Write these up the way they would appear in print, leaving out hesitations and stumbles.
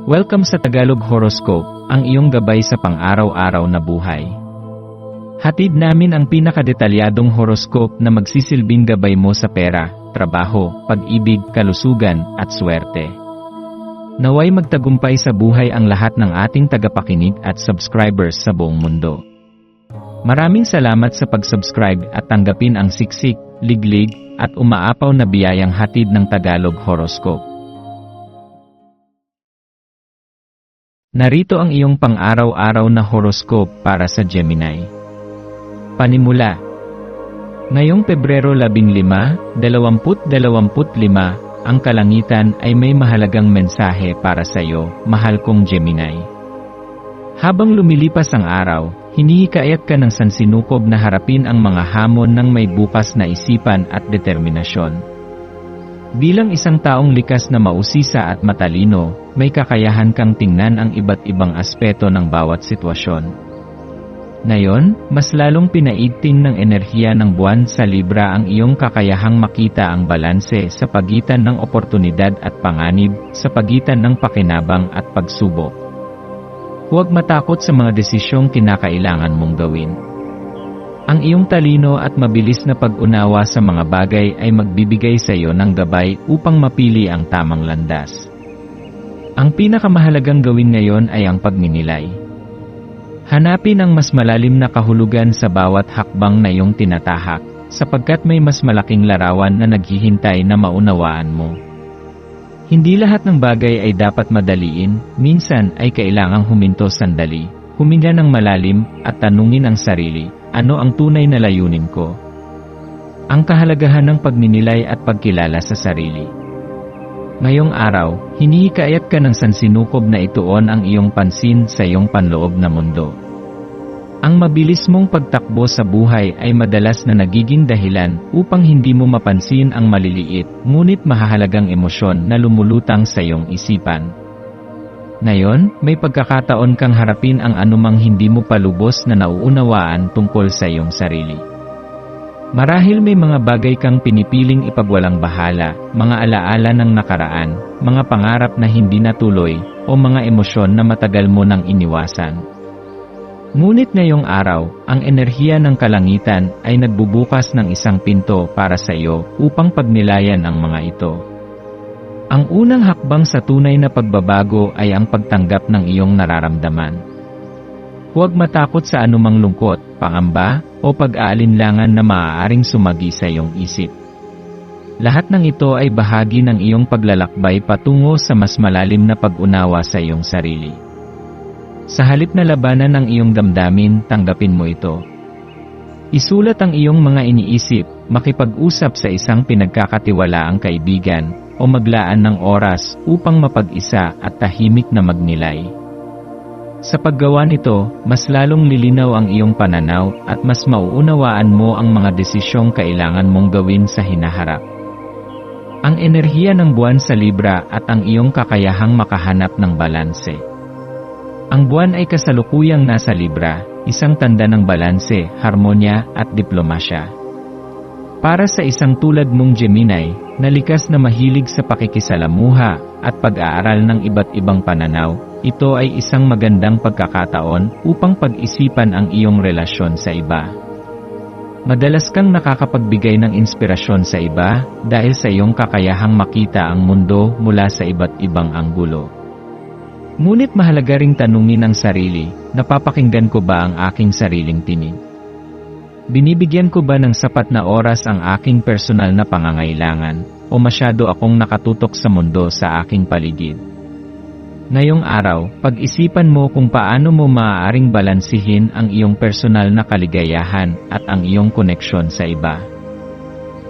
Welcome sa Tagalog Horoscope, ang iyong gabay sa pang-araw-araw na buhay. Hatid namin ang pinakadetalyadong horoscope na magsisilbing gabay mo sa pera, trabaho, pag-ibig, kalusugan, at swerte. Naway magtagumpay sa buhay ang lahat ng ating tagapakinig at subscribers sa buong mundo. Maraming salamat sa pag-subscribe at tanggapin ang siksik, liglig, at umaapaw na biyayang hatid ng Tagalog Horoscope. Narito ang iyong pang-araw-araw na horoscope para sa Gemini. Panimula. Ngayong Pebrero 15, 2025, ang kalangitan ay may mahalagang mensahe para sa iyo, mahal kong Gemini. Habang lumilipas ang araw, hinihikayat ka ng sansinukob na harapin ang mga hamon ng may bukas na isipan at determinasyon. Bilang isang taong likas na mausisa at matalino, may kakayahan kang tingnan ang iba't ibang aspeto ng bawat sitwasyon. Ngayon, mas lalong pinaiigting ng enerhiya ng buwan sa Libra ang iyong kakayahang makita ang balanse sa pagitan ng oportunidad at panganib, sa pagitan ng pakinabang at pagsubok. Huwag matakot sa mga desisyong kinakailangan mong gawin. Ang iyong talino at mabilis na pag-unawa sa mga bagay ay magbibigay sa iyo ng gabay upang mapili ang tamang landas. Ang pinakamahalagang gawin ngayon ay ang pagninilay. Hanapin ang mas malalim na kahulugan sa bawat hakbang na iyong tinatahak, sapagkat may mas malaking larawan na naghihintay na maunawaan mo. Hindi lahat ng bagay ay dapat madaliin, minsan ay kailangang huminto sandali, huminga ng malalim, at tanungin ang sarili. Ano ang tunay na layunin ko? Ang kahalagahan ng pagninilay at pagkilala sa sarili. Ngayong araw, hinihikayat ka ng sansinukob na ituon ang iyong pansin sa iyong panloob na mundo. Ang mabilis mong pagtakbo sa buhay ay madalas na nagiging dahilan upang hindi mo mapansin ang maliliit, ngunit mahahalagang emosyon na lumulutang sa iyong isipan. Ngayon, may pagkakataon kang harapin ang anumang hindi mo pa lubos na nauunawaan tungkol sa iyong sarili. Marahil may mga bagay kang pinipiling ipagwalang bahala, mga alaala ng nakaraan, mga pangarap na hindi natuloy, o mga emosyon na matagal mo nang iniwasan. Ngunit ngayong araw, ang enerhiya ng kalangitan ay nagbubukas ng isang pinto para sa iyo upang pagnilayan ang mga ito. Ang unang hakbang sa tunay na pagbabago ay ang pagtanggap ng iyong nararamdaman. Huwag matakot sa anumang lungkot, pangamba, o pag-aalinlangan na maaaring sumagi sa iyong isip. Lahat ng ito ay bahagi ng iyong paglalakbay patungo sa mas malalim na pag-unawa sa iyong sarili. Sa halip na labanan ang iyong damdamin, tanggapin mo ito. Isulat ang iyong mga iniisip, makipag-usap sa isang pinagkakatiwalaang kaibigan, o maglaan ng oras upang mapag-isa at tahimik na magnilay. Sa paggawa nito, mas lalong lilinaw ang iyong pananaw at mas mauunawaan mo ang mga desisyong kailangan mong gawin sa hinaharap. Ang enerhiya ng buwan sa Libra at ang iyong kakayahang makahanap ng balanse. Ang buwan ay kasalukuyang nasa Libra, isang tanda ng balanse, harmonya at diplomasya. Para sa isang tulad mong Gemini, na likas na mahilig sa pakikisalamuha at pag-aaral ng iba't ibang pananaw, ito ay isang magandang pagkakataon upang pag-isipan ang iyong relasyon sa iba. Madalas kang nakakapagbigay ng inspirasyon sa iba dahil sa iyong kakayahang makita ang mundo mula sa iba't ibang anggulo. Ngunit mahalaga ring tanungin ang sarili, napapakinggan ko ba ang aking sariling tinig? Binibigyan ko ba ng sapat na oras ang aking personal na pangangailangan, o masyado akong nakatutok sa mundo sa aking paligid? Ngayong araw, pag-isipan mo kung paano mo maaaring balansihin ang iyong personal na kaligayahan at ang iyong koneksyon sa iba.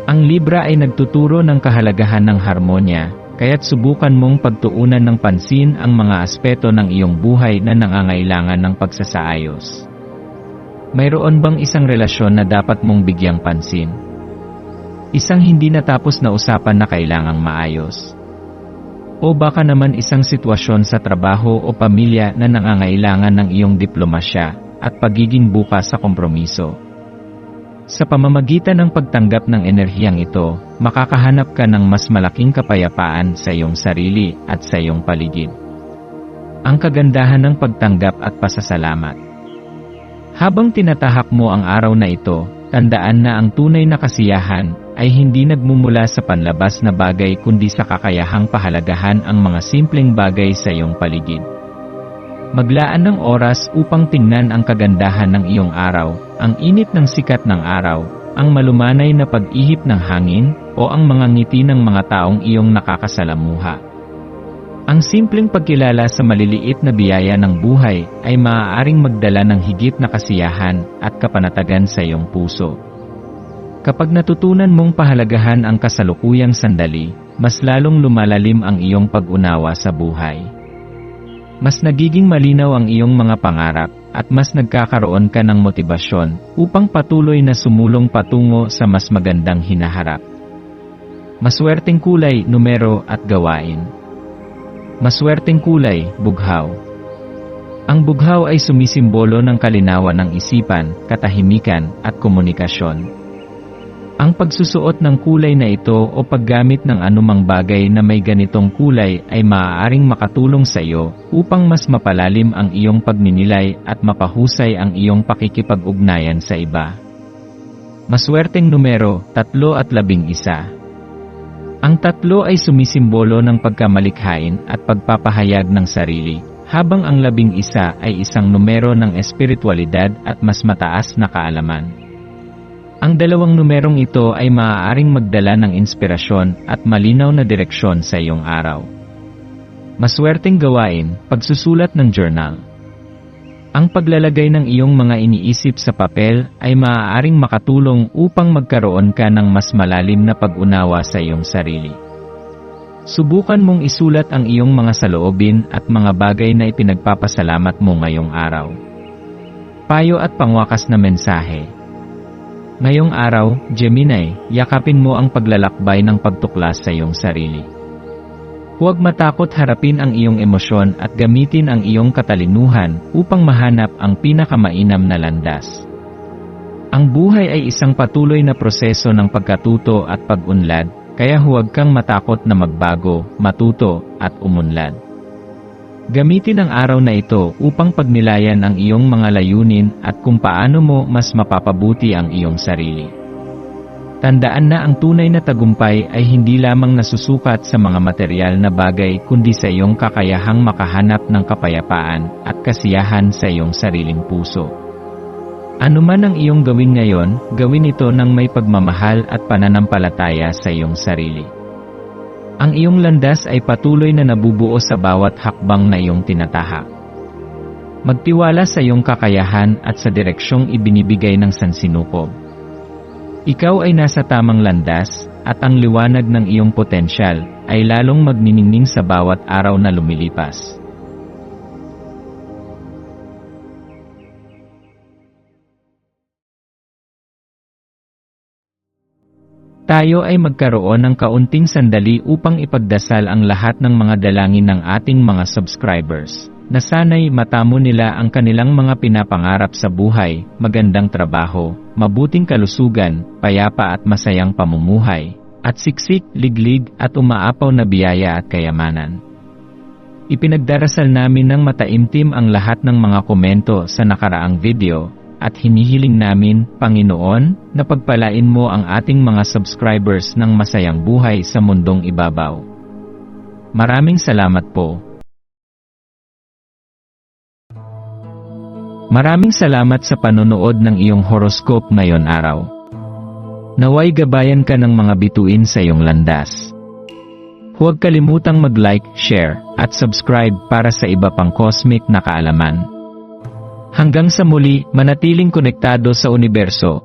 Ang Libra ay nagtuturo ng kahalagahan ng harmonya, kaya't subukan mong pagtuunan ng pansin ang mga aspeto ng iyong buhay na nangangailangan ng pagsasaayos. Mayroon bang isang relasyon na dapat mong bigyang pansin? Isang hindi natapos na usapan na kailangang maayos? O baka naman isang sitwasyon sa trabaho o pamilya na nangangailangan ng iyong diplomasya at pagiging bukas sa kompromiso? Sa pamamagitan ng pagtanggap ng enerhiyang ito, makakahanap ka ng mas malaking kapayapaan sa iyong sarili at sa iyong paligid. ang kagandahan ng pagtanggap at pasasalamat. Habang tinatahak mo ang araw na ito, tandaan na ang tunay na kasiyahan ay hindi nagmumula sa panlabas na bagay kundi sa kakayahang pahalagahan ang mga simpleng bagay sa iyong paligid. Maglaan ng oras upang tingnan ang kagandahan ng iyong araw, ang init ng sikat ng araw, ang malumanay na pag-ihip ng hangin, o ang mga ngiti ng mga taong iyong nakakasalamuha. Ang simpleng pagkilala sa maliliit na biyaya ng buhay ay maaaring magdala ng higit na kasiyahan at kapanatagan sa iyong puso. Kapag natutunan mong pahalagahan ang kasalukuyang sandali, mas lalong lumalalim ang iyong pag-unawa sa buhay. Mas nagiging malinaw ang iyong mga pangarap, at mas nagkakaroon ka ng motibasyon upang patuloy na sumulong patungo sa mas magandang hinaharap. Maswerteng kulay, numero at gawain. Maswerteng kulay, bughaw. Ang bughaw ay sumisimbolo ng kalinawan ng isipan, katahimikan, at komunikasyon. Ang pagsusuot ng kulay na ito o paggamit ng anumang bagay na may ganitong kulay ay maaaring makatulong sa iyo upang mas mapalalim ang iyong pagninilay at mapahusay ang iyong pakikipag-ugnayan sa iba. Maswerteng numero, 3 at 11. Ang 3 ay sumisimbolo ng pagkamalikhain at pagpapahayag ng sarili, habang ang 11 ay isang numero ng espiritualidad at mas mataas na kaalaman. Ang 2 numerong ito ay maaaring magdala ng inspirasyon at malinaw na direksyon sa iyong araw. Maswerteng gawain, pagsusulat ng journal. Ang paglalagay ng iyong mga iniisip sa papel ay maaaring makatulong upang magkaroon ka ng mas malalim na pag-unawa sa iyong sarili. Subukan mong isulat ang iyong mga saloobin at mga bagay na ipinagpapasalamat mo ngayong araw. Payo at pangwakas na mensahe. Ngayong araw, Gemini, yakapin mo ang paglalakbay ng pagtuklas sa iyong sarili. Huwag matakot harapin ang iyong emosyon at gamitin ang iyong katalinuhan upang mahanap ang pinakamainam na landas. Ang buhay ay isang patuloy na proseso ng pagkatuto at pag-unlad, kaya huwag kang matakot na magbago, matuto, at umunlad. Gamitin ang araw na ito upang pagnilayan ang iyong mga layunin at kung paano mo mas mapapabuti ang iyong sarili. Tandaan na ang tunay na tagumpay ay hindi lamang nasusukat sa mga material na bagay kundi sa iyong kakayahang makahanap ng kapayapaan at kasiyahan sa iyong sariling puso. Ano man ang iyong gawin ngayon, gawin ito ng may pagmamahal at pananampalataya sa iyong sarili. Ang iyong landas ay patuloy na nabubuo sa bawat hakbang na iyong tinatahak. Magtiwala sa iyong kakayahan at sa direksyong ibinibigay ng sansinukob. Ikaw ay nasa tamang landas, at ang liwanag ng iyong potensyal ay lalong magniningning sa bawat araw na lumilipas. Tayo ay magkaroon ng kaunting sandali upang ipagdasal ang lahat ng mga dalangin ng ating mga subscribers, na sana'y matamo nila ang kanilang mga pinapangarap sa buhay, magandang trabaho, mabuting kalusugan, payapa at masayang pamumuhay, at siksik, liglig at umaapaw na biyaya at kayamanan. Ipinagdarasal namin ng mataimtim ang lahat ng mga komento sa nakaraang video, at hinihiling namin, Panginoon, na pagpalain mo ang ating mga subscribers ng masayang buhay sa mundong ibabaw. Maraming salamat po. Maraming salamat sa panonood ng iyong horoscope ngayon araw. Naway gabayan ka ng mga bituin sa iyong landas. Huwag kalimutang mag-like, share, at subscribe para sa iba pang cosmic na kaalaman. Hanggang sa muli, manatiling konektado sa universo.